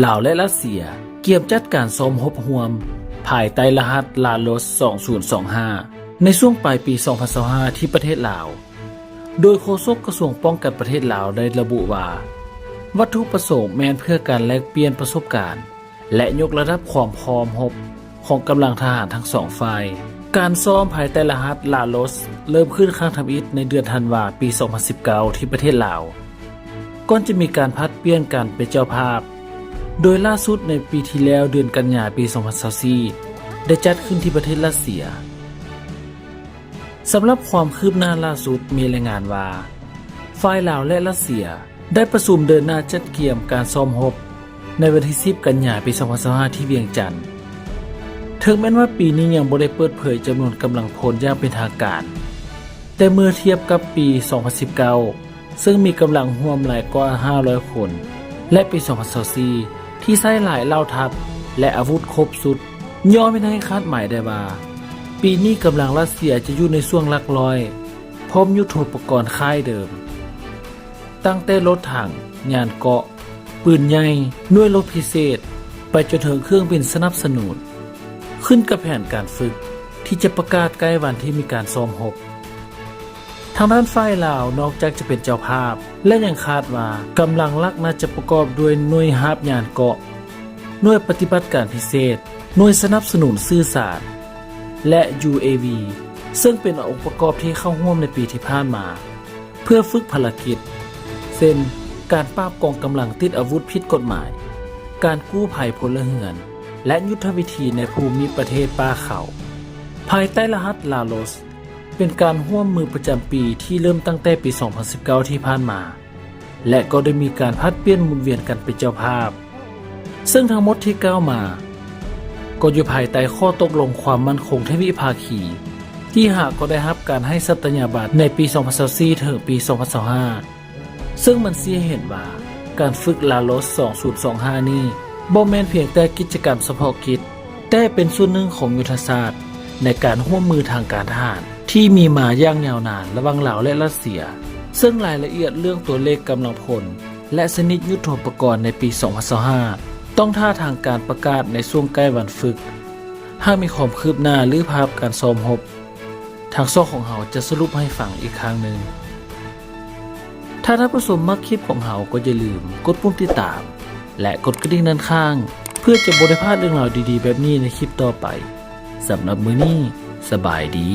ลาวและรัสเซียเกี่ยมจัดการซ้อมรบร่วมภายใต้รหัสลาโลส 2025 ในช่วงปลายปี 2025 ที่ประเทศลาว โดยโฆษกกระทรวงป้องกันประเทศลาวได้ระบุว่าวัตถุประสงค์แม้นเพื่อการแลกเปลี่ยนประสบการณ์และยกระดับความพร้อมรบของกำลังทหารทั้งสองฝ่ายการซ้อมภายใต้รหัสลาโลสเริ่มขึ้นครั้งทำอิฐในเดือนธันวาคมปี 2019 ที่ประเทศลาวก่อนจะมีการพัดเปลี่ยนกันเป็นเจ้าภาพโดยล่าสุดในปีที่แล้วเดือนกันยายนปี 2024 ได้จัดขึ้นที่ประเทศรัสเซียสำหรับความคืบหน้าล่าสุดมีรายงานว่าฝ่ายลาวและรัสเซียได้ประชุมเดินหน้าจัดเกี่ยมการซ้อมรบในวันที่ 10 กันยายนปี 2025 ที่เวียงจันทน์ถึงแม้ว่าปีนี้ยังบ่ได้เปิดเผยจำนวนกำลังพลอย่างเป็นทางการแต่เมื่อเทียบกับปี 2019 ซึ่งมีกำลังร่วมหลายกว่า 500 คนและปี 2024 ที่ใช้หลายเหล่าทัพและอาวุธครบสุดย่อไม่ได้คาดหมายได้ว่าปีนี้กำลังรัสเซียจะอยู่ในช่วงหลักร้อยพร้อมยุทโธปกรณ์ค่ายเดิมตั้งแต่รถถังยานเกราะปืนใหญ่หน่วยรบพิเศษไปจนถึงเครื่องบินสนับสนุนขึ้นกับแผนการฝึกที่จะประกาศใกล้วันที่มีการซ้อมรบทางด้านฝ่ายลาวนอกจากจะเป็นเจ้าภาพและยังคาดว่ากำลังหลักน่าจะประกอบด้วยหน่วยฮาบยานเกราะหน่วยปฏิบัติการพิเศษหน่วยสนับสนุนสื่อสารและ UAV ซึ่งเป็นองค์ประกอบที่เข้าร่วมในปีที่ผ่านมาเพื่อฝึกภารกิจเช่นการปราบกองกำลังติดอาวุธผิดกฎหมายการกู้ภัยพลเรือนและยุทธวิธีในภูมิประเทศป่าเขาภายใต้รหัสลาโลสเป็นการร่วมมือประจำปีที่เริ่มตั้งแต่ปี 2019 ที่ผ่านมาและก็ได้มีการพัดเปลี่ยนหมุนเวียนกันเป็นเจ้าภาพซึ่งทั้งหมดที่กล่าวมาก็อยู่ภายใต้ข้อตกลงความมั่นคงทวิภาคีที่หากก็ได้รับการให้สัตยาบัตรในปี 2024 ถึงปี 2025 ซึ่งมันเสียเห็นว่าการฝึกลาโลส 2025 นี้บ่แม่นเพียงแต่กิจกรรมเฉพาะกิจแต่เป็นส่วนหนึ่งของยุทธศาสตร์ในการร่วมมือทางการทหารที่มีมาอย่างยาวนานระหว่างลาวและรัสเซียซึ่งรายละเอียดเรื่องตัวเลขกำลังพลและชนิดยุทโธปกรณ์ในปี 2025 ต้องท่าทางการประกาศในช่วงใกล้วันฝึกหากมีความคืบหน้าหรือภาพการซ้อมรบทางช่องของเราจะสรุปให้ฟังอีกครั้งหนึ่งถ้าท่านผู้ชมมักคลิปของเราก็อย่าลืมกดปุ่มติดตามและกดกระดิ่งด้านข้างเพื่อจะบ่ได้พลาดเรื่องราวดีๆแบบนี้ในคลิปต่อไปสำหรับมื้อนี้สบายดี